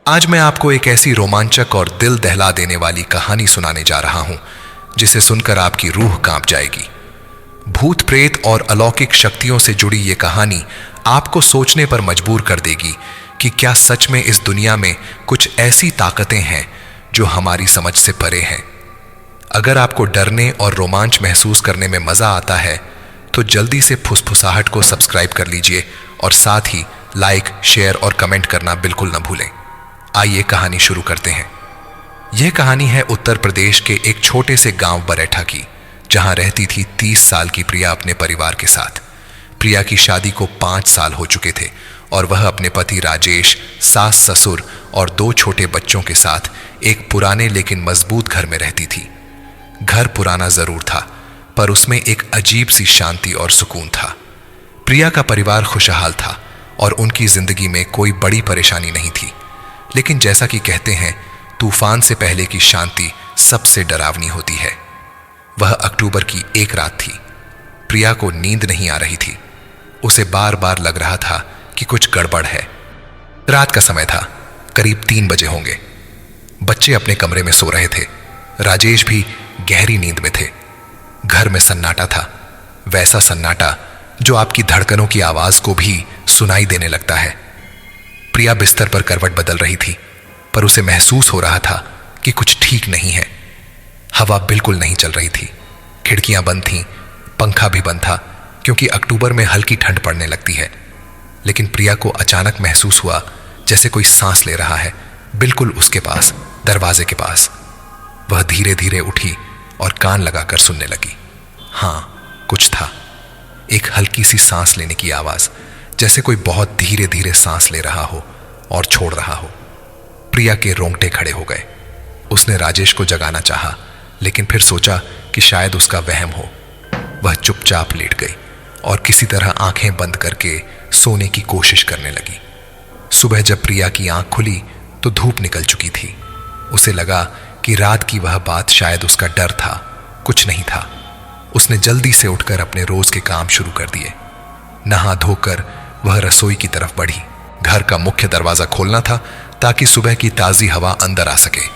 आज मैं आपको एक ऐसी रोमांचक और दिल दहला देने वाली कहानी सुनाने जा रहा हूं जिसे सुनकर आपकी रूह कांप जाएगी। भूत प्रेत और अलौकिक शक्तियों से जुड़ी ये कहानी आपको सोचने पर मजबूर कर देगी कि क्या सच में इस दुनिया में कुछ ऐसी ताकतें हैं जो हमारी समझ से परे हैं। अगर आपको डरने और रोमांच महसूस करने में मजा आता है तो जल्दी से फुसफुसाहट को सब्सक्राइब कर लीजिए और साथ ही लाइक, शेयर और कमेंट करना बिल्कुल न भूलें। आइए कहानी शुरू करते हैं। यह कहानी है उत्तर प्रदेश के एक छोटे से गांव बरेठा की, जहां रहती थी 30 साल की प्रिया अपने परिवार के साथ। प्रिया की शादी को 5 साल हो चुके थे और वह अपने पति राजेश, सास ससुर और 2 छोटे बच्चों के साथ एक पुराने लेकिन मजबूत घर में रहती थी। घर पुराना जरूर था, पर उसमें एक अजीब सी शांति और सुकून था। प्रिया का परिवार खुशहाल था और उनकी जिंदगी में कोई बड़ी परेशानी नहीं थी। लेकिन जैसा कि कहते हैं, तूफान से पहले की शांति सबसे डरावनी होती है। वह अक्टूबर की एक रात थी। प्रिया को नींद नहीं आ रही थी। उसे बार बार लग रहा था कि कुछ गड़बड़ है। रात का समय था, करीब 3 बजे होंगे। बच्चे अपने कमरे में सो रहे थे। राजेश भी गहरी नींद में थे। घर में सन्नाटा था, वैसा सन्नाटा जो आपकी धड़कनों की आवाज को भी सुनाई देने लगता है। प्रिया बिस्तर पर करवट बदल रही थी, पर उसे महसूस हो रहा था कि कुछ ठीक नहीं है। हवा बिल्कुल नहीं चल रही थी। खिड़कियां बंद थीं, पंखा भी बंद था, क्योंकि अक्टूबर में हल्की ठंड पड़ने लगती है। लेकिन प्रिया को अचानक महसूस हुआ जैसे कोई सांस ले रहा है, बिल्कुल उसके पास, दरवाजे के पास। वह धीरे धीरे उठी और कान लगाकर सुनने लगी। हां, कुछ था। एक हल्की सी सांस लेने की आवाज, जैसे कोई बहुत धीरे धीरे सांस ले रहा हो और छोड़ रहा हो। प्रिया के रोंगटे खड़े हो गए। उसने राजेश को जगाना चाहा, लेकिन फिर सोचा कि शायद उसका वहम हो। वह चुपचाप लेट गई और किसी तरह आंखें बंद करके सोने की कोशिश करने लगी। सुबह जब प्रिया की आंख खुली तो धूप निकल चुकी थी। उसे लगा कि रात की वह बात शायद उसका डर था, कुछ नहीं था। उसने जल्दी से उठकर अपने रोज के काम शुरू कर दिए। नहा धोकर वह रसोई की तरफ बढ़ी। घर का मुख्य दरवाजा खोलना था ताकि सुबह की ताजी हवा अंदर आ सके।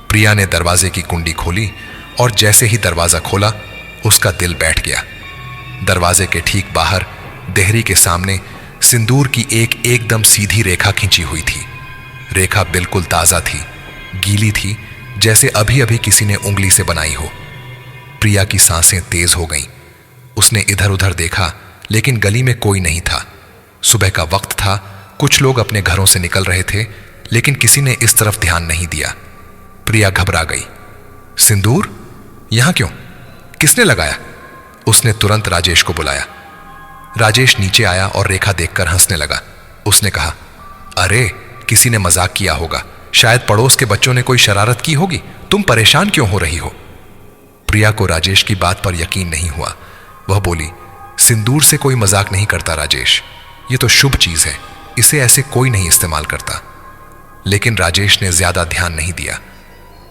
प्रिया ने दरवाजे की कुंडी खोली और जैसे ही दरवाजा खोला, उसका दिल बैठ गया। दरवाजे के ठीक बाहर देहरी के सामने सिंदूर की एक एकदम सीधी रेखा खींची हुई थी। रेखा बिल्कुल ताजा थी, गीली थी, जैसे अभी अभी किसी ने उंगली से बनाई हो। प्रिया की सांसें तेज हो गईं। उसने इधर उधर देखा, लेकिन गली में कोई नहीं था। सुबह का वक्त था, कुछ लोग अपने घरों से निकल रहे थे, लेकिन किसी ने इस तरफ ध्यान नहीं दिया। प्रिया घबरा गई। सिंदूर यहां क्यों? किसने लगाया? उसने तुरंत राजेश को बुलाया। राजेश नीचे आया और रेखा देखकर हंसने लगा। उसने कहा, अरे, किसी ने मजाक किया होगा, शायद पड़ोस के बच्चों ने कोई शरारत की होगी। तुम परेशान क्यों हो रही हो? प्रिया को राजेश की बात पर यकीन नहीं हुआ। वह बोली, सिंदूर से कोई मजाक नहीं करता राजेश, ये तो शुभ चीज है, इसे ऐसे कोई नहीं इस्तेमाल करता। लेकिन राजेश ने ज्यादा ध्यान नहीं दिया।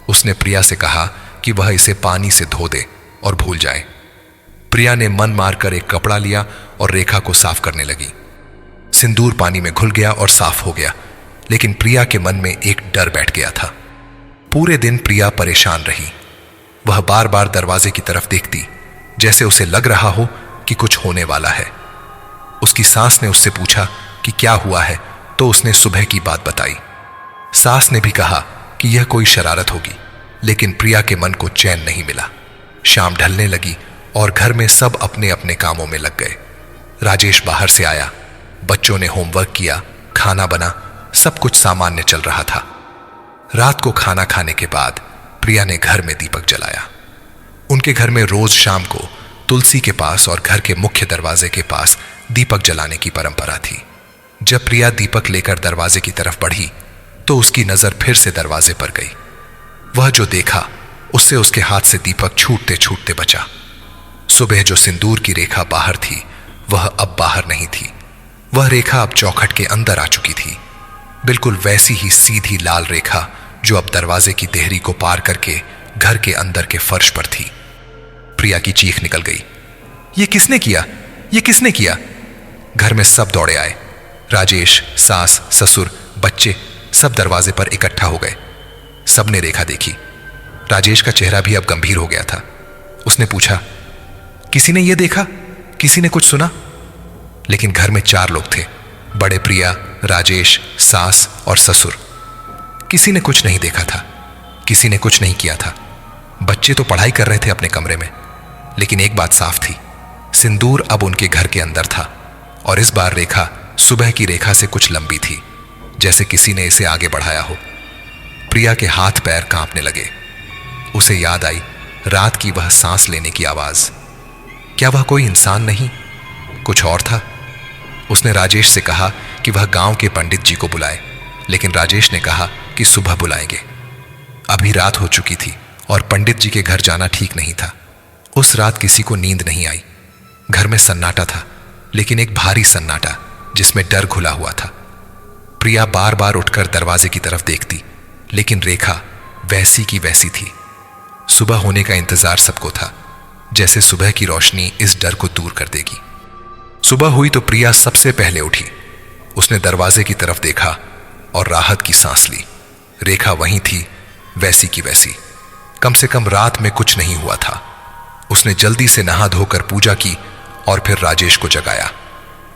उसने प्रिया से कहा कि वह इसे पानी से धो दे और भूल जाए। प्रिया ने मन मारकर एक कपड़ा लिया और रेखा को साफ करने लगी। सिंदूर पानी में घुल गया और साफ हो गया, लेकिन प्रिया के मन में एक डर बैठ गया था। पूरे दिन प्रिया परेशान रही। वह बार बार दरवाजे की तरफ देखती, जैसे उसे लग रहा हो कि कुछ होने वाला है। उसकी सास ने उससे पूछा कि क्या हुआ है, तो उसने सुबह की बात बताई। सास ने भी कहा कि यह कोई शरारत होगी, लेकिन प्रिया के मन को चैन नहीं मिला। शाम ढलने लगी और घर में सब अपने अपने कामों में लग गए। राजेश बाहर से आया, बच्चों ने होमवर्क किया, खाना बना, सब कुछ सामान्य चल रहा था। रात को खाना खाने के बाद प्रिया ने घर में दीपक जलाया। उनके घर में रोज शाम को तुलसी के पास और घर के मुख्य दरवाजे के पास दीपक जलाने की परंपरा थी। जब प्रिया दीपक लेकर दरवाजे की तरफ बढ़ी तो उसकी नजर फिर से दरवाजे पर गई। वह जो देखा, उससे उसके हाथ से दीपक छूटते छूटते बचा। सुबह जो सिंदूर की रेखा बाहर थी, वह अब बाहर नहीं थी। वह रेखा अब चौखट के अंदर आ चुकी थी। बिल्कुल वैसी ही सीधी लाल रेखा जो अब दरवाजे की देहरी को पार करके घर के अंदर के फर्श पर थी। प्रिया की चीख निकल गई। ये किसने किया? ये किसने किया? घर में सब दौड़े आए। राजेश, सास, ससुर, बच्चे सब दरवाजे पर इकट्ठा हो गए। सबने रेखा देखी। राजेश का चेहरा भी अब गंभीर हो गया था। उसने पूछा, किसी ने यह देखा? किसी ने कुछ सुना? लेकिन घर में 4 लोग थे, बड़े प्रिया, राजेश, सास और ससुर। किसी ने कुछ नहीं देखा था, किसी ने कुछ नहीं किया था। बच्चे तो पढ़ाई कर रहे थे अपने कमरे में। लेकिन एक बात साफ थी, सिंदूर अब उनके घर के अंदर था, और इस बार रेखा सुबह की रेखा से कुछ लंबी थी, जैसे किसी ने इसे आगे बढ़ाया हो। प्रिया के हाथ पैर कांपने लगे। उसे याद आई रात की वह सांस लेने की आवाज। क्या वह कोई इंसान नहीं, कुछ और था? उसने राजेश से कहा कि वह गांव के पंडित जी को बुलाए, लेकिन राजेश ने कहा कि सुबह बुलाएंगे। अभी रात हो चुकी थी और पंडित जी के घर जाना ठीक नहीं था। उस रात किसी को नींद नहीं आई। घर में सन्नाटा था, लेकिन एक भारी सन्नाटा जिसमें डर घुला हुआ था। प्रिया बार बार उठकर दरवाजे की तरफ देखती, लेकिन रेखा वैसी की वैसी थी। सुबह होने का इंतजार सबको था, जैसे सुबह की रोशनी इस डर को दूर कर देगी। सुबह हुई तो प्रिया सबसे पहले उठी। उसने दरवाजे की तरफ देखा और राहत की सांस ली। रेखा वहीं थी, वैसी की वैसी। कम से कम रात में कुछ नहीं हुआ था। उसने जल्दी से नहा धोकर पूजा की और फिर राजेश को जगाया।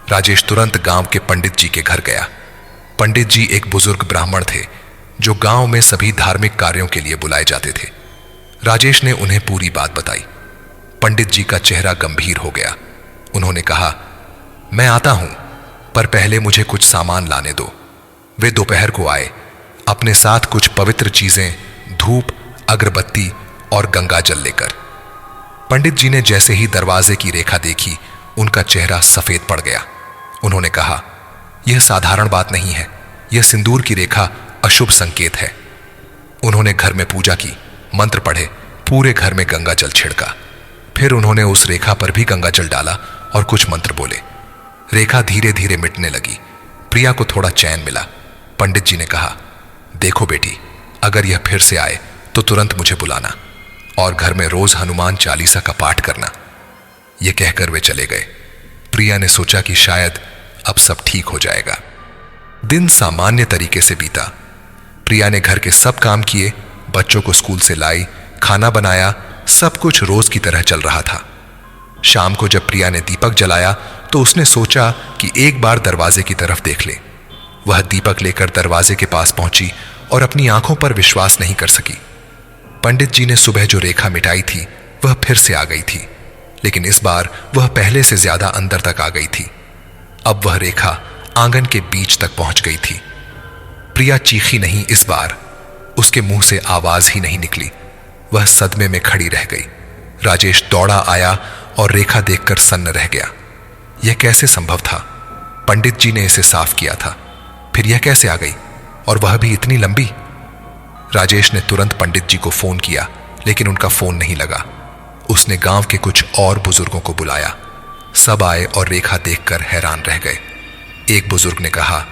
राजेश तुरंत गांव के पंडित जी के घर गया। पंडित जी एक बुजुर्ग ब्राह्मण थे जो गांव में सभी धार्मिक कार्यों के लिए बुलाए जाते थे। राजेश ने उन्हें पूरी बात बताई। पंडित जी का चेहरा गंभीर हो गया। उन्होंने कहा, मैं आता हूं, पर पहले मुझे कुछ सामान लाने दो। वे दोपहर को आए, अपने साथ कुछ पवित्र चीजें, धूप, अगरबत्ती और गंगा जल लेकर। पंडित जी ने जैसे ही दरवाजे की रेखा देखी, उनका चेहरा सफेद पड़ गया। उन्होंने कहा, यह साधारण बात नहीं है, यह सिंदूर की रेखा अशुभ संकेत है। उन्होंने घर में पूजा की, मंत्र पढ़े, पूरे घर में गंगा जल छिड़का। फिर उन्होंने उस रेखा पर भी गंगा जल डाला और कुछ मंत्र बोले। रेखा धीरे धीरे मिटने लगी। प्रिया को थोड़ा चैन मिला। पंडित जी ने कहा, देखो बेटी, अगर यह फिर से आए तो तुरंत मुझे बुलाना और घर में रोज हनुमान चालीसा का पाठ करना। यह कहकर वे चले गए। प्रिया ने सोचा कि शायद अब सब ठीक हो जाएगा। दिन सामान्य तरीके से बीता। प्रिया ने घर के सब काम किए, बच्चों को स्कूल से लाई, खाना बनाया, सब कुछ रोज की तरह चल रहा था। शाम को जब प्रिया ने दीपक जलाया तो उसने सोचा कि एक बार दरवाजे की तरफ देख ले। वह दीपक लेकर दरवाजे के पास पहुंची और अपनी आंखों पर विश्वास नहीं कर सकी। पंडित जी ने सुबह जो रेखा मिटाई थी वह फिर से आ गई थी, लेकिन इस बार वह पहले से ज्यादा अंदर तक आ गई थी। अब वह रेखा आंगन के बीच तक पहुंच गई थी। प्रिया चीखी नहीं, इस बार उसके मुंह से आवाज ही नहीं निकली। वह सदमे में खड़ी रह गई। राजेश दौड़ा आया और रेखा देखकर सन्न रह गया। यह कैसे संभव था? पंडित जी ने इसे साफ किया था, फिर यह कैसे आ गई, और वह भी इतनी लंबी? राजेश ने तुरंत पंडित जी को फोन किया, लेकिन उनका फोन नहीं लगा। उसने गांव के कुछ और बुजुर्गों को बुलाया। सब आए और रेखा देखकर हैरान रह गए। एक बुजुर्ग ने कहा,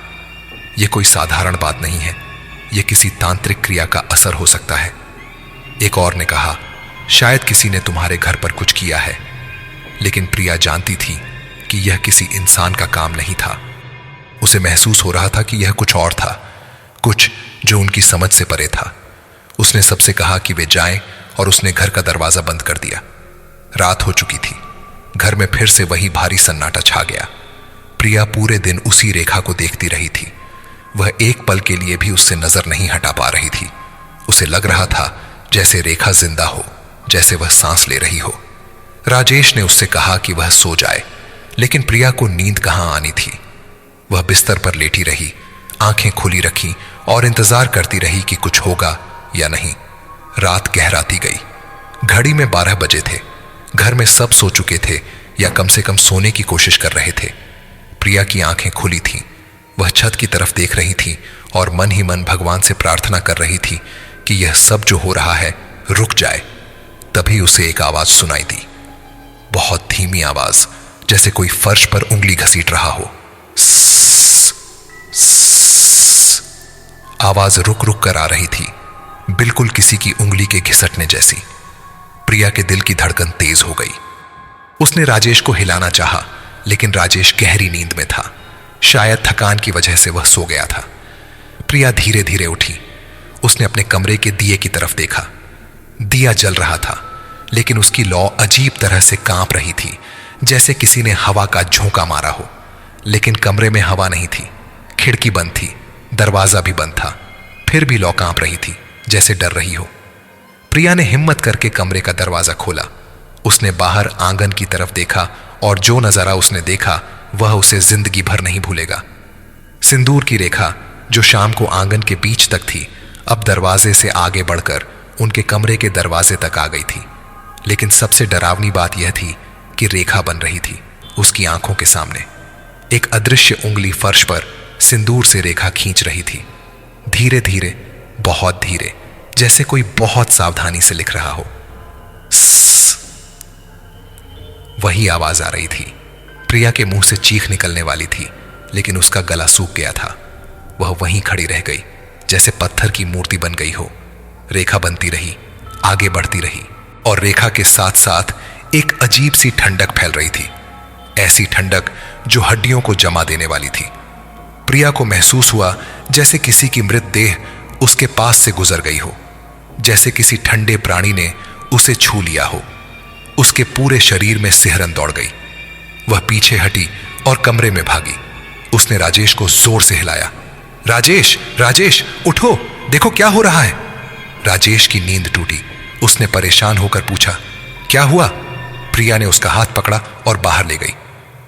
यह कोई साधारण बात नहीं है, यह किसी तांत्रिक क्रिया का असर हो सकता है। एक और ने कहा, शायद किसी ने तुम्हारे घर पर कुछ किया है। लेकिन प्रिया जानती थी कि यह किसी इंसान का काम नहीं था। उसे महसूस हो रहा था कि यह कुछ और था, कुछ जो उनकी समझ से परे था। उसने सबसे कहा कि वे जाएं और उसने घर का दरवाजा बंद कर दिया। रात हो चुकी थी। घर में फिर से वही भारी सन्नाटा छा गया। प्रिया पूरे दिन उसी रेखा को देखती रही थी। वह एक पल के लिए भी उससे नजर नहीं हटा पा रही थी। उसे लग रहा था जैसे रेखा जिंदा हो, जैसे वह सांस ले रही हो। राजेश ने उससे कहा कि वह सो जाए, लेकिन प्रिया को नींद कहां आनी थी। वह बिस्तर पर लेटी रही, आंखें खुली रखी और इंतजार करती रही कि कुछ होगा या नहीं। रात गहराती गई। घड़ी में 12 बजे थे। घर में सब सो चुके थे या कम से कम सोने की कोशिश कर रहे थे। प्रिया की आंखें खुली थीं। वह छत की तरफ देख रही थी और मन ही मन भगवान से प्रार्थना कर रही थी कि यह सब जो हो रहा है रुक जाए। तभी उसे एक आवाज सुनाई दी, बहुत धीमी आवाज, जैसे कोई फर्श पर उंगली घसीट रहा हो। आवाज रुक रुक कर आ रही थी, बिल्कुल किसी की उंगली के घिसटने जैसी। प्रिया के दिल की धड़कन तेज हो गई। उसने राजेश को हिलाना चाहा, लेकिन राजेश गहरी नींद में था। शायद थकान की वजह से वह सो गया था। प्रिया धीरे धीरे उठी। उसने अपने कमरे के दिए की तरफ देखा। दिया जल रहा था, लेकिन उसकी लौ अजीब तरह से कांप रही थी, जैसे किसी ने हवा का झोंका मारा हो। लेकिन कमरे में हवा नहीं थी, खिड़की बंद थी, दरवाजा भी बंद था, फिर भी लौ कांप रही थी, जैसे डर रही हो। प्रिया ने हिम्मत करके कमरे का दरवाजा खोला। उसने बाहर आंगन की तरफ देखा और जो नजारा उसने देखा वह उसे जिंदगी भर नहीं भूलेगा। सिंदूर की रेखा जो शाम को आंगन के बीच तक थी, अब दरवाजे से आगे बढ़कर उनके कमरे के दरवाजे तक आ गई थी। लेकिन सबसे डरावनी बात यह थी कि रेखा बन रही थी उसकी आंखों के सामने। एक अदृश्य उंगली फर्श पर सिंदूर से रेखा खींच रही थी, धीरे धीरे, बहुत धीरे, जैसे कोई बहुत सावधानी से लिख रहा हो। वही आवाज आ रही थी। प्रिया के मुंह से चीख निकलने वाली थी, लेकिन उसका गला सूख गया था। वह वहीं खड़ी रह गई, जैसे पत्थर की मूर्ति बन गई हो। रेखा बनती रही, आगे बढ़ती रही, और रेखा के साथ साथ एक अजीब सी ठंडक फैल रही थी, ऐसी ठंडक जो हड्डियों को जमा देने वाली थी। प्रिया को महसूस हुआ जैसे किसी की मृत देह उसके पास से गुजर गई हो, जैसे किसी ठंडे प्राणी ने उसे छू लिया हो। उसके पूरे शरीर में सिहरन दौड़ गई। वह पीछे हटी और कमरे में भागी। उसने राजेश को जोर से हिलाया। राजेश, राजेश, उठो, देखो क्या हो रहा है। राजेश की नींद टूटी। उसने परेशान होकर पूछा, क्या हुआ? प्रिया ने उसका हाथ पकड़ा और बाहर ले गई।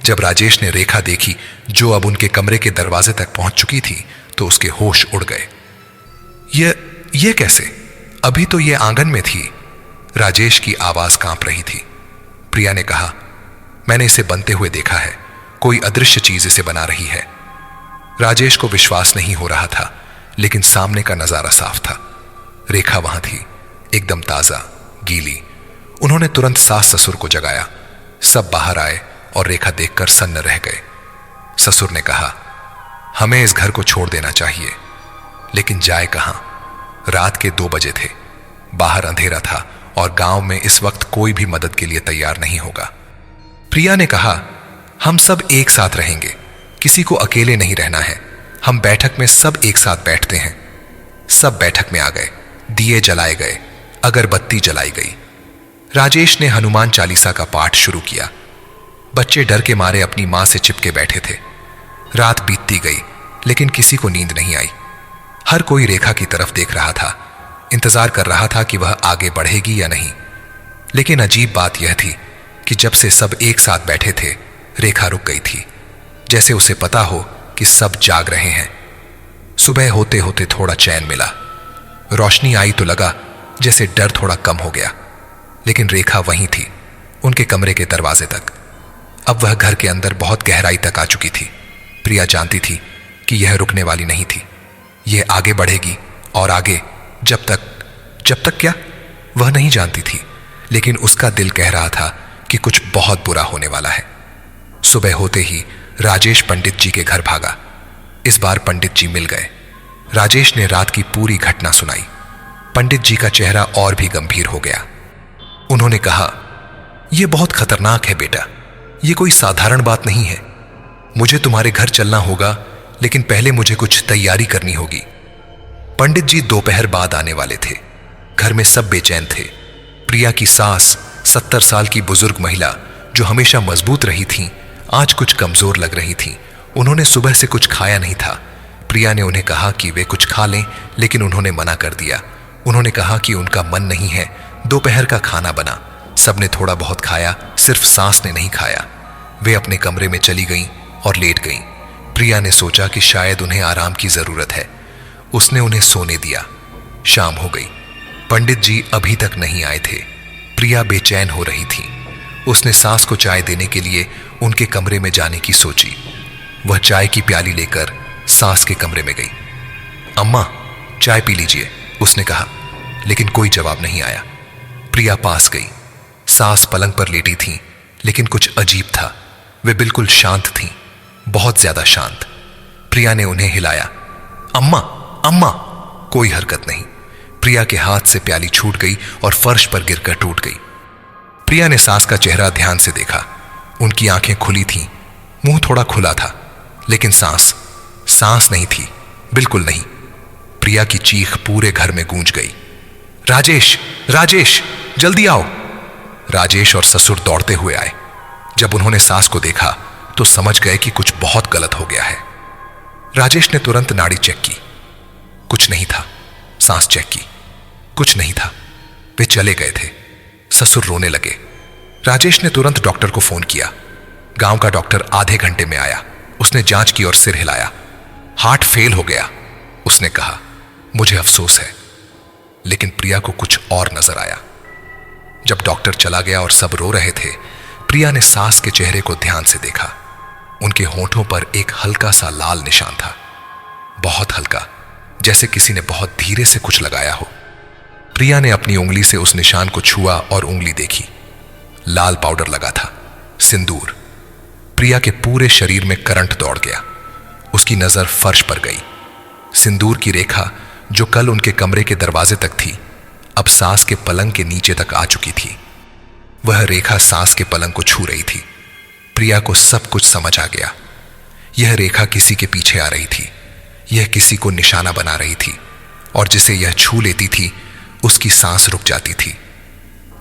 जब राजेश ने रेखा देखी, जो अब उनके कमरे के दरवाजे तक पहुंच चुकी थी, तो उसके होश उड़ गए। ये कैसे? अभी तो ये आंगन में थी। राजेश की आवाज कांप रही थी। प्रिया ने कहा, मैंने इसे बनते हुए देखा है, कोई अदृश्य चीज इसे बना रही है। राजेश को विश्वास नहीं हो रहा था, लेकिन सामने का नजारा साफ था। रेखा वहां थी, एकदम ताजा, गीली। उन्होंने तुरंत सास ससुर को जगाया। सब बाहर आए और रेखा देखकर सन्न रह गए। ससुर ने कहा, हमें इस घर को छोड़ देना चाहिए, लेकिन जाए कहां? रात के 2 बजे थे, बाहर अंधेरा था और गांव में इस वक्त कोई भी मदद के लिए तैयार नहीं होगा। प्रिया ने कहा, हम सब एक साथ रहेंगे, किसी को अकेले नहीं रहना है। हम बैठक में सब एक साथ बैठते हैं। सब बैठक में आ गए, दिए जलाए गए, अगरबत्ती जलाई गई। राजेश ने हनुमान चालीसा का पाठ शुरू किया। बच्चे डर के मारे अपनी मां से चिपके बैठे थे। रात बीतती गई, लेकिन किसी को नींद नहीं आई। हर कोई रेखा की तरफ देख रहा था, इंतजार कर रहा था कि वह आगे बढ़ेगी या नहीं। लेकिन अजीब बात यह थी कि जब से सब एक साथ बैठे थे, रेखा रुक गई थी, जैसे उसे पता हो कि सब जाग रहे हैं। सुबह होते होते थोड़ा चैन मिला। रोशनी आई तो लगा जैसे डर थोड़ा कम हो गया, लेकिन रेखा वहीं थी, उनके कमरे के दरवाजे तक। अब वह घर के अंदर बहुत गहराई तक आ चुकी थी। प्रिया जानती थी कि यह रुकने वाली नहीं थी, यह आगे बढ़ेगी और आगे, जब तक क्या, वह नहीं जानती थी, लेकिन उसका दिल कह रहा था कि कुछ बहुत बुरा होने वाला है। सुबह होते ही राजेश पंडित जी के घर भागा। इस बार पंडित जी मिल गए। राजेश ने रात की पूरी घटना सुनाई। पंडित जी का चेहरा और भी गंभीर हो गया। उन्होंने कहा, यह बहुत खतरनाक है बेटा, यह कोई साधारण बात नहीं है। मुझे तुम्हारे घर चलना होगा, लेकिन पहले मुझे कुछ तैयारी करनी होगी। पंडित जी दोपहर बाद आने वाले थे। घर में सब बेचैन थे। प्रिया की सास, 70 साल की बुजुर्ग महिला जो हमेशा मजबूत रही थीं, आज कुछ कमजोर लग रही थीं। उन्होंने सुबह से कुछ खाया नहीं था। प्रिया ने उन्हें कहा कि वे कुछ खा लें, लेकिन उन्होंने मना कर दिया। उन्होंने कहा कि उनका मन नहीं है। दोपहर का खाना बना, सबने थोड़ा बहुत खाया, सिर्फ सास ने नहीं खाया। वे अपने कमरे में चली गईं और लेट गईं। प्रिया ने सोचा कि शायद उन्हें आराम की जरूरत है। उसने उन्हें सोने दिया। शाम हो गई। पंडित जी अभी तक नहीं आए थे। प्रिया बेचैन हो रही थी। उसने सास को चाय देने के लिए उनके कमरे में जाने की सोची। वह चाय की प्याली लेकर सास के कमरे में गई। अम्मा, चाय पी लीजिए, उसने कहा, लेकिन कोई जवाब नहीं आया। प्रिया पास गई। सास पलंग पर लेटी थीं, लेकिन कुछ अजीब था। वे बिल्कुल शांत थीं, बहुत ज्यादा शांत। प्रिया ने उन्हें हिलाया। अम्मा, अम्मा, कोई हरकत नहीं। प्रिया के हाथ से प्याली छूट गई और फर्श पर गिरकर टूट गई। प्रिया ने सास का चेहरा ध्यान से देखा। उनकी आंखें खुली थीं, मुंह थोड़ा खुला था, लेकिन सांस नहीं थी, बिल्कुल नहीं। प्रिया की चीख पूरे घर में गूंज गई। राजेश, राजेश, जल्दी आओ। राजेश और ससुर दौड़ते हुए आए। जब उन्होंने सास को देखा तो समझ गए कि कुछ बहुत गलत हो गया है। राजेश ने तुरंत नाड़ी चेक की, कुछ नहीं था। सांस चेक की, कुछ नहीं था। वे चले गए थे। ससुर रोने लगे। राजेश ने तुरंत डॉक्टर को फोन किया। गांव का डॉक्टर आधे घंटे में आया। उसने जांच की और सिर हिलाया। हार्ट फेल हो गया। उसने कहा, मुझे अफसोस है। लेकिन प्रिया को कुछ और नजर आया। जब डॉक्टर चला गया और सब रो रहे थे, प्रिया ने सास के चेहरे को ध्यान से देखा। उनके होठों पर एक हल्का सा लाल निशान था, बहुत हल्का, जैसे किसी ने बहुत धीरे से कुछ लगाया हो। प्रिया ने अपनी उंगली से उस निशान को छुआ और उंगली देखी। लाल पाउडर लगा था, सिंदूर। प्रिया के पूरे शरीर में करंट दौड़ गया। उसकी नजर फर्श पर गई। सिंदूर की रेखा जो कल उनके कमरे के दरवाजे तक थी, अब सास के पलंग के नीचे तक आ चुकी थी। वह रेखा सास के पलंग को छू रही थी। प्रिया को सब कुछ समझ आ गया। यह रेखा किसी के पीछे आ रही थी। यह किसी को निशाना बना रही थी, और जिसे यह छू लेती थी उसकी सांस रुक जाती थी।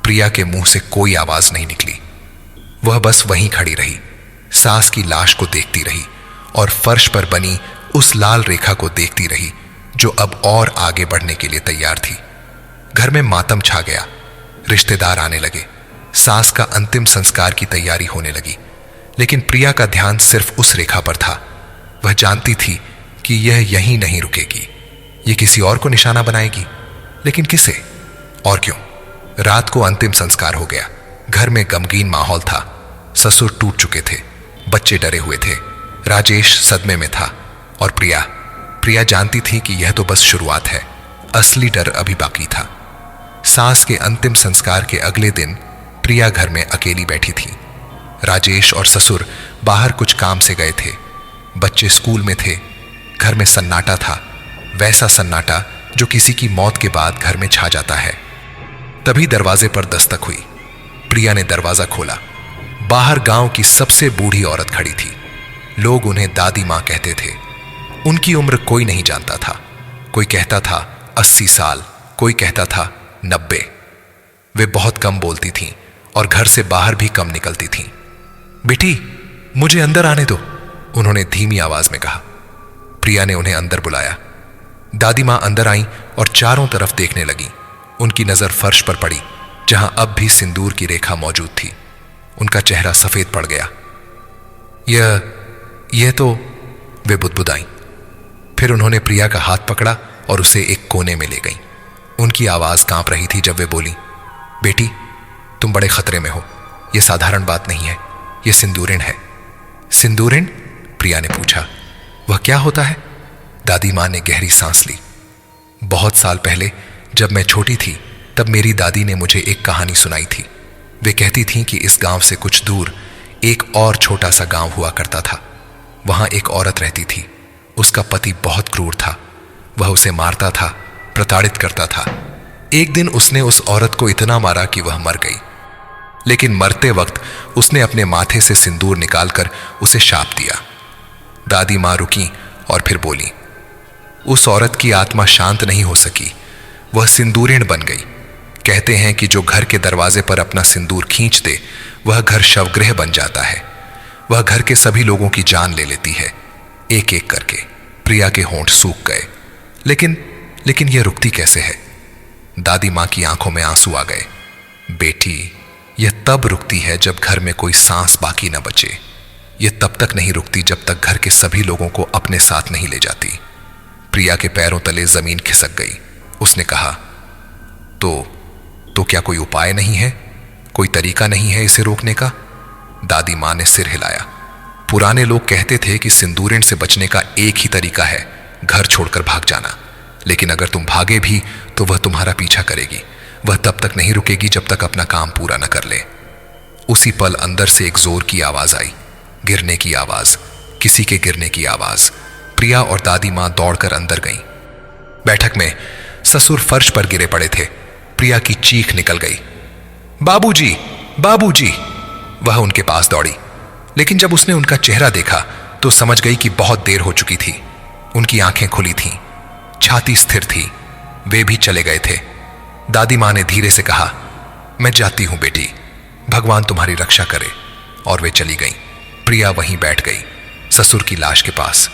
प्रिया के मुंह से कोई आवाज नहीं निकली। वह बस वहीं खड़ी रही, सास की लाश को देखती रही और फर्श पर बनी उस लाल रेखा को देखती रही जो अब और आगे बढ़ने के लिए तैयार थी। घर में मातम छा गया। रिश्तेदार आने लगे। सास का अंतिम संस्कार की तैयारी होने लगी। लेकिन प्रिया का ध्यान सिर्फ उस रेखा पर था। वह जानती थी कि यह यहीं नहीं रुकेगी। यह किसी और को निशाना बनाएगी। लेकिन किसे और क्यों? रात को अंतिम संस्कार हो गया। घर में गमगीन माहौल था। ससुर टूट चुके थे। बच्चे डरे हुए थे। राजेश सदमे में था। और प्रिया जानती थी कि यह तो बस शुरुआत है। असली डर अभी बाकी था। सास के अंतिम संस्कार के अगले दिन प्रिया घर में अकेली बैठी थी। राजेश और ससुर बाहर कुछ काम से गए थे। बच्चे स्कूल में थे। घर में सन्नाटा था, वैसा सन्नाटा जो किसी की मौत के बाद घर में छा जाता है। तभी दरवाजे पर दस्तक हुई। प्रिया ने दरवाजा खोला। बाहर गांव की सबसे बूढ़ी औरत खड़ी थी। लोग उन्हें दादी मां कहते थे। उनकी उम्र कोई नहीं जानता था। कोई कहता था 80 साल, कोई कहता था 90। वे बहुत कम बोलती थीं और घर से बाहर भी कम निकलती थीं। बेटी, मुझे अंदर आने दो, उन्होंने धीमी आवाज में कहा। प्रिया ने उन्हें अंदर बुलाया। दादी मां अंदर आईं और चारों तरफ देखने लगी। उनकी नजर फर्श पर पड़ी जहां अब भी सिंदूर की रेखा मौजूद थी। उनका चेहरा सफेद पड़ गया। यह तो, वे बुदबुदाईं। फिर उन्होंने प्रिया का हाथ पकड़ा और उसे एक कोने में ले गईं। उनकी आवाज कांप रही थी जब वे बोली, बेटी, तुम बड़े खतरे में हो। यह साधारण बात नहीं है, यह सिंदूरिन है। सिंदूरिन? प्रिया ने पूछा। वह क्या होता है? दादी मां ने गहरी सांस ली। बहुत साल पहले जब मैं छोटी थी तब मेरी दादी ने मुझे एक कहानी सुनाई थी। वे कहती थीं कि इस गांव से कुछ दूर एक और छोटा सा गांव हुआ करता था। वहां एक औरत रहती थी। उसका पति बहुत क्रूर था। वह उसे मारता था, प्रताड़ित करता था। एक दिन उसने उस औरत को इतना मारा कि वह मर गई। लेकिन मरते वक्त उसने अपने माथे से सिंदूर निकालकर उसे शाप दिया। दादी मां रुकी और फिर बोली, उस औरत की आत्मा शांत नहीं हो सकी। वह सिंदूरिण बन गई। कहते हैं कि जो घर के दरवाजे पर अपना सिंदूर खींच दे वह घर शवगृह बन जाता है। वह घर के सभी लोगों की जान ले लेती है, एक एक करके। प्रिया के होंठ सूख गए। लेकिन यह रुकती कैसे है? दादी मां की आंखों में आंसू आ गए। बेटी, यह तब रुकती है जब घर में कोई सांस बाकी न बचे। यह तब तक नहीं रुकती जब तक घर के सभी लोगों को अपने साथ नहीं ले जाती। प्रिया के पैरों तले जमीन खिसक गई। उसने कहा, तो क्या कोई उपाय नहीं है? कोई तरीका नहीं है इसे रोकने का? दादी मां ने सिर हिलाया। पुराने लोग कहते थे कि सिंदूरिन से बचने का एक ही तरीका है, घर छोड़कर भाग जाना। लेकिन अगर तुम भागे भी तो वह तुम्हारा पीछा करेगी। वह तब तक नहीं रुकेगी जब तक अपना काम पूरा न कर ले। उसी पल अंदर से एक जोर की आवाज आई, गिरने की आवाज, किसी के गिरने की आवाज। प्रिया और दादी मां दौड़कर अंदर गईं। बैठक में ससुर फर्श पर गिरे पड़े थे। प्रिया की चीख निकल गई, बाबूजी, बाबूजी। वह उनके पास दौड़ी। लेकिन जब उसने उनका चेहरा देखा तो समझ गई कि बहुत देर हो चुकी थी। उनकी आंखें खुली थीं। छाती स्थिर थी। वे भी चले गए थे। दादी मां ने धीरे से कहा, मैं जाती हूं बेटी, भगवान तुम्हारी रक्षा करे। और वे चली गईं। प्रिया वहीं बैठ गई, ससुर की लाश के पास।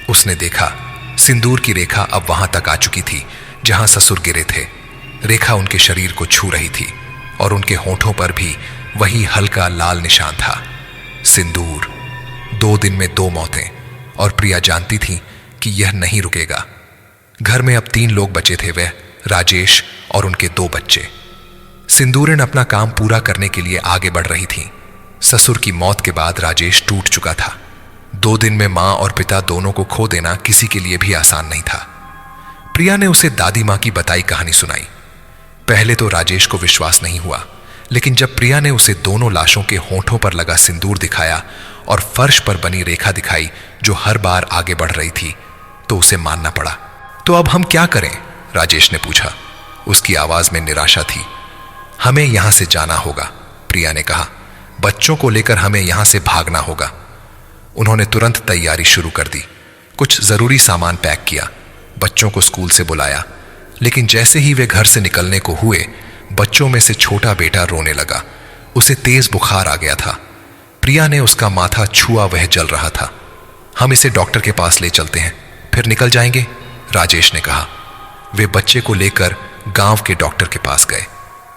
उसने देखा सिंदूर की रेखा अब वहां तक आ चुकी थी जहां ससुर गिरे थे। रेखा उनके शरीर को छू रही थी और उनके होठों पर भी वही हल्का लाल निशान था। सिंदूर। 2 दिन में 2 मौतें, और प्रिया जानती थी कि यह नहीं रुकेगा। घर में अब 3 लोग बचे थे, वह राजेश और उनके 2 बच्चे। सिंदूरन अपना काम पूरा करने के लिए आगे बढ़ रही थी। ससुर की मौत के बाद राजेश टूट चुका था। 2 दिन में मां और पिता दोनों को खो देना किसी के लिए भी आसान नहीं था। प्रिया ने उसे दादी मां की बताई कहानी सुनाई। पहले तो राजेश को विश्वास नहीं हुआ, लेकिन जब प्रिया ने उसे दोनों लाशों के होठों पर लगा सिंदूर दिखाया और फर्श पर बनी रेखा दिखाई जो हर बार आगे बढ़ रही थी, तो उसे मानना पड़ा। तो अब हम क्या करें? राजेश ने पूछा। उसकी आवाज में निराशा थी। हमें यहां से जाना होगा, प्रिया ने कहा। बच्चों को लेकर हमें यहां से भागना होगा। उन्होंने तुरंत तैयारी शुरू कर दी। कुछ जरूरी सामान पैक किया, बच्चों को स्कूल से बुलाया। लेकिन जैसे ही वे घर से निकलने को हुए, बच्चों में से छोटा बेटा रोने लगा। उसे तेज बुखार आ गया था। प्रिया ने उसका माथा छुआ, वह जल रहा था। हम इसे डॉक्टर के पास ले चलते हैं, फिर निकल जाएंगे, राजेश ने कहा। वे बच्चे को लेकर गांव के डॉक्टर के पास गए।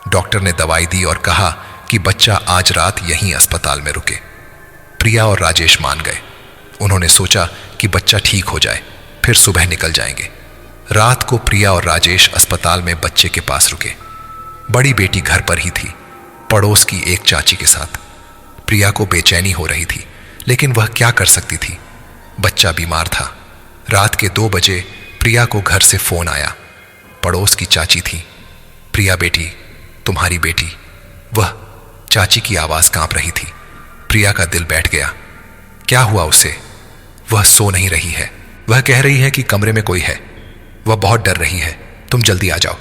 डॉक्टर ने दवाई दी और कहा कि बच्चा आज रात यहीं अस्पताल में रुके। प्रिया और राजेश मान गए। उन्होंने सोचा कि बच्चा ठीक हो जाए, फिर सुबह निकल जाएंगे। रात को प्रिया और राजेश अस्पताल में बच्चे के पास रुके। बड़ी बेटी घर पर ही थी, पड़ोस की एक चाची के साथ। प्रिया को बेचैनी हो रही थी, लेकिन वह क्या कर सकती थी? बच्चा बीमार था। रात के 2 बजे प्रिया को घर से फोन आया। पड़ोस की चाची थी। प्रिया बेटी, तुम्हारी बेटी। वह चाची की आवाज कांप रही थी। प्रिया का दिल बैठ गया। क्या हुआ उसे? वह सो नहीं रही है। वह कह रही है कि कमरे में कोई है। वह बहुत डर रही है। तुम जल्दी आ जाओ।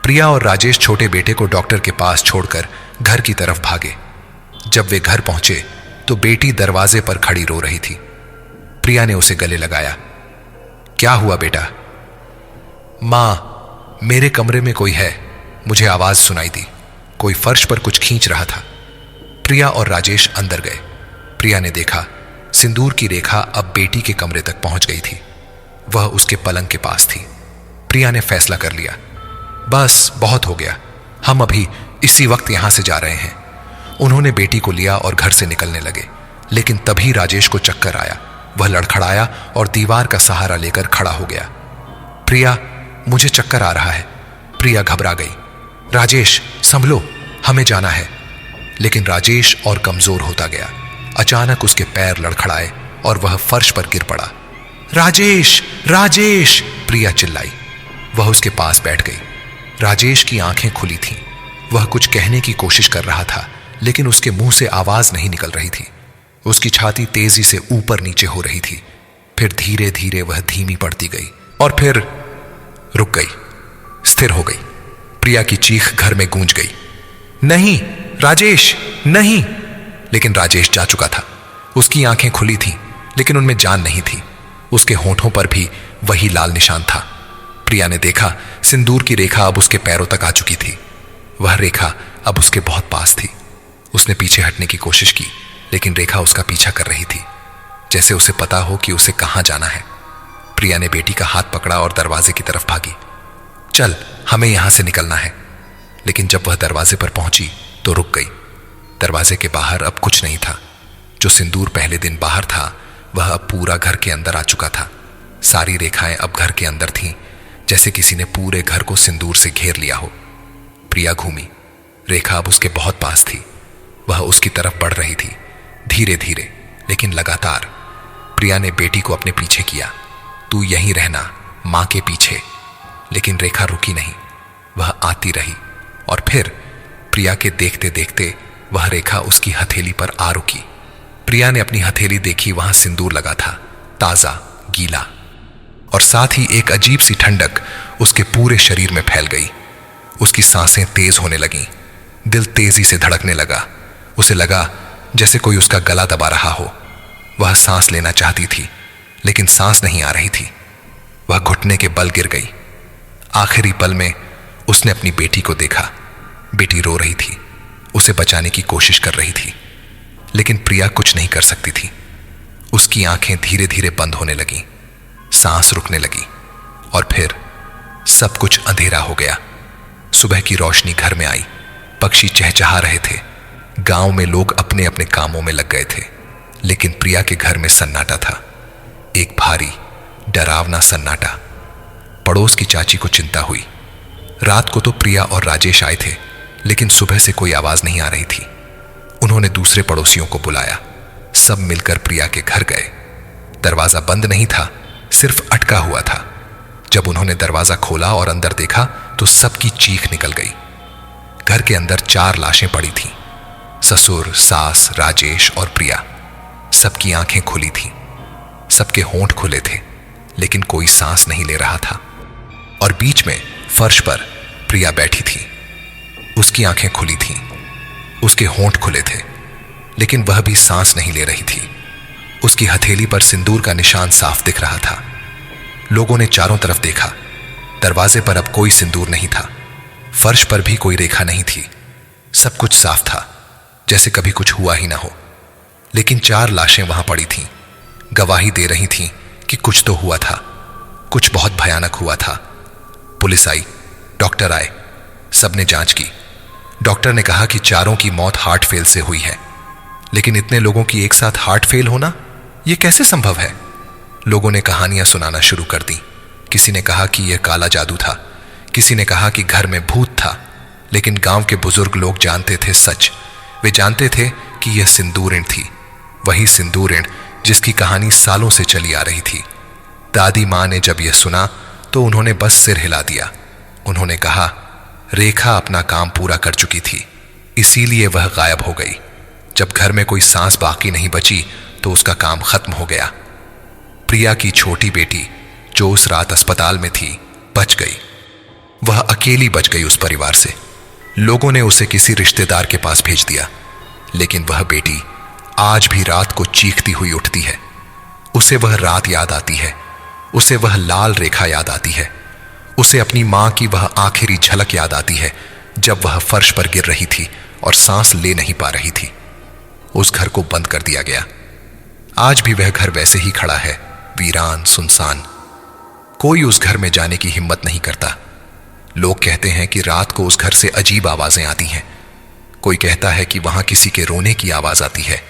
प्रिया और राजेश छोटे बेटे को डॉक्टर के पास छोड़कर घर की तरफ भागे। जब वे घर पहुंचे तो बेटी दरवाजे पर खड़ी रो रही थी। प्रिया ने उसे गले लगाया। क्या हुआ बेटा? मां, मेरे कमरे में कोई है, मुझे आवाज सुनाई दी। कोई फर्श पर कुछ खींच रहा था। प्रिया और राजेश अंदर गए। प्रिया ने देखा सिंदूर की रेखा अब बेटी के कमरे तक पहुंच गई थी। वह उसके पलंग के पास थी। प्रिया ने फैसला कर लिया, बस बहुत हो गया, हम अभी इसी वक्त यहां से जा रहे हैं। उन्होंने बेटी को लिया और घर से निकलने लगे। लेकिन तभी राजेश को चक्कर आया। वह लड़खड़ाया और दीवार का सहारा लेकर खड़ा हो गया। प्रिया, मुझे चक्कर आ रहा है। प्रिया घबरा गई। राजेश, संभलो, हमें जाना है। लेकिन राजेश और कमजोर होता गया। अचानक उसके पैर लड़खड़ाए और वह फर्श पर गिर पड़ा। राजेश, राजेश, प्रिया चिल्लाई। वह उसके पास बैठ गई। राजेश की आंखें खुली थीं। वह कुछ कहने की कोशिश कर रहा था, लेकिन उसके मुंह से आवाज नहीं निकल रही थी। उसकी छाती तेजी से ऊपर नीचे हो रही थी। फिर धीरे धीरे वह धीमी पड़ती गई और फिर रुक गई, स्थिर हो गई। प्रिया की चीख घर में गूंज गई, नहीं राजेश, नहीं। लेकिन राजेश जा चुका था। उसकी आंखें खुली थीं, लेकिन उनमें जान नहीं थी। उसके होठों पर भी वही लाल निशान था। प्रिया ने देखा सिंदूर की रेखा अब उसके पैरों तक आ चुकी थी। वह रेखा अब उसके बहुत पास थी। उसने पीछे हटने की कोशिश की, लेकिन रेखा उसका पीछा कर रही थी, जैसे उसे पता हो कि उसे कहां जाना है। प्रिया ने बेटी का हाथ पकड़ा और दरवाजे की तरफ भागी। चल, हमें यहां से निकलना है। लेकिन जब वह दरवाजे पर पहुंची तो रुक गई। दरवाजे के बाहर अब कुछ नहीं था। जो सिंदूर पहले दिन बाहर था, वह अब पूरा घर के अंदर आ चुका था। सारी रेखाएं अब घर के अंदर थीं, जैसे किसी ने पूरे घर को सिंदूर से घेर लिया हो। प्रिया घूमी। रेखा अब उसके बहुत पास थी। वह उसकी तरफ बढ़ रही थी, धीरे धीरे लेकिन लगातार। प्रिया ने बेटी को अपने पीछे किया। तू यहीं रहना, मां के पीछे। लेकिन रेखा रुकी नहीं, वह आती रही। और फिर प्रिया के देखते देखते वह रेखा उसकी हथेली पर आ रुकी। प्रिया ने अपनी हथेली देखी, वहां सिंदूर लगा था, ताजा, गीला, और साथ ही एक अजीब सी ठंडक उसके पूरे शरीर में फैल गई। उसकी सांसें तेज होने लगीं, दिल तेजी से धड़कने लगा। उसे लगा जैसे कोई उसका गला दबा रहा हो। वह सांस लेना चाहती थी, लेकिन सांस नहीं आ रही थी। वह घुटने के बल गिर गई। आखिरी पल में उसने अपनी बेटी को देखा। बेटी रो रही थी, उसे बचाने की कोशिश कर रही थी, लेकिन प्रिया कुछ नहीं कर सकती थी। उसकी आंखें धीरे धीरे बंद होने लगीं, सांस रुकने लगी और फिर सब कुछ अंधेरा हो गया। सुबह की रोशनी घर में आई, पक्षी चहचहा रहे थे, गांव में लोग अपने अपने कामों में लग गए थे, लेकिन प्रिया के घर में सन्नाटा था, एक भारी डरावना सन्नाटा। पड़ोस की चाची को चिंता हुई। रात को तो प्रिया और राजेश आए थे, लेकिन सुबह से कोई आवाज नहीं आ रही थी। उन्होंने दूसरे पड़ोसियों को बुलाया। सब मिलकर प्रिया के घर गए। दरवाजा बंद नहीं था, सिर्फ अटका हुआ था। जब उन्होंने दरवाजा खोला और अंदर देखा तो सबकी चीख निकल गई। घर के अंदर 4 लाशें पड़ी थीं, ससुर, सास, राजेश और प्रिया। सबकी आंखें खुली थीं, सबके होंठ खुले थे, लेकिन कोई सांस नहीं ले रहा था। और बीच में फर्श पर प्रिया बैठी थी। उसकी आंखें खुली थीं, उसके होंठ खुले थे, लेकिन वह भी सांस नहीं ले रही थी। उसकी हथेली पर सिंदूर का निशान साफ दिख रहा था। लोगों ने चारों तरफ देखा। दरवाजे पर अब कोई सिंदूर नहीं था, फर्श पर भी कोई रेखा नहीं थी। सब कुछ साफ था, जैसे कभी कुछ हुआ ही ना हो। लेकिन 4 लाशें वहां पड़ी थीं, गवाही दे रही थीं कि कुछ तो हुआ था, कुछ बहुत भयानक हुआ था। पुलिस आई, डॉक्टर आए, सबने जांच की। डॉक्टर ने कहा कि चारों की मौत हार्ट फेल से हुई है। लेकिन इतने लोगों की एक साथ हार्ट फेल होना, यह कैसे संभव है? लोगों ने कहानियां सुनाना शुरू कर दी। किसी ने कहा कि यह काला जादू था, किसी ने कहा कि घर में भूत था, लेकिन गांव के बुजुर्ग लोग जानते थे सच। वे जानते थे कि यह सिंदूरिण थी, वही सिंदूरिण जिसकी कहानी सालों से चली आ रही थी। दादी मां ने जब यह सुना तो उन्होंने बस सिर हिला दिया। उन्होंने कहा, रेखा अपना काम पूरा कर चुकी थी, इसीलिए वह गायब हो गई। जब घर में कोई सांस बाकी नहीं बची तो उसका काम खत्म हो गया। प्रिया की छोटी बेटी जो उस रात अस्पताल में थी, बच गई। वह अकेली बच गई उस परिवार से। लोगों ने उसे किसी रिश्तेदार के पास भेज दिया, लेकिन वह बेटी आज भी रात को चीखती हुई उठती है। उसे वह रात याद आती है, उसे वह लाल रेखा याद आती है, उसे अपनी मां की वह आखिरी झलक याद आती है जब वह फर्श पर गिर रही थी और सांस ले नहीं पा रही थी। उस घर को बंद कर दिया गया। आज भी वह घर वैसे ही खड़ा है, वीरान, सुनसान। कोई उस घर में जाने की हिम्मत नहीं करता। लोग कहते हैं कि रात को उस घर से अजीब आवाजें आती हैं। कोई कहता है कि वहां किसी के रोने की आवाज आती है।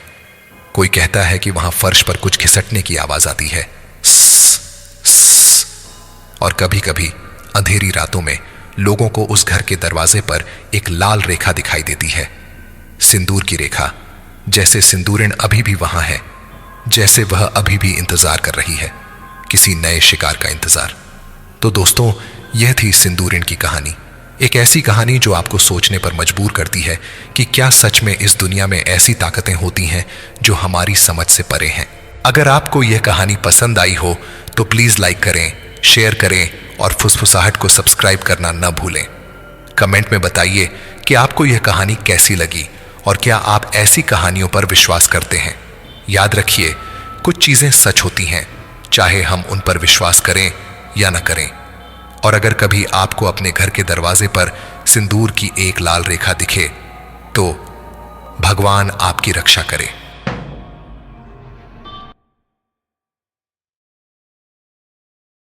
कोई कहता है कि वहां फर्श पर कुछ खिसकने की आवाज आती है, स्स, स्स। और कभी कभी अंधेरी रातों में लोगों को उस घर के दरवाजे पर एक लाल रेखा दिखाई देती है, सिंदूर की रेखा, जैसे सिंदूरिण अभी भी वहां है, जैसे वह अभी भी इंतजार कर रही है, किसी नए शिकार का इंतजार। तो दोस्तों, यह थी सिंदूरिण की कहानी। एक ऐसी कहानी जो आपको सोचने पर मजबूर करती है कि क्या सच में इस दुनिया में ऐसी ताकतें होती हैं जो हमारी समझ से परे हैं। अगर आपको यह कहानी पसंद आई हो तो प्लीज लाइक करें, शेयर करें और फुसफुसाहट को सब्सक्राइब करना न भूलें। कमेंट में बताइए कि आपको यह कहानी कैसी लगी और क्या आप ऐसी कहानियों पर विश्वास करते हैं। याद रखिए, कुछ चीजें सच होती हैं, चाहे हम उन पर विश्वास करें या न करें। और अगर कभी आपको अपने घर के दरवाजे पर सिंदूर की एक लाल रेखा दिखे तो भगवान आपकी रक्षा करे।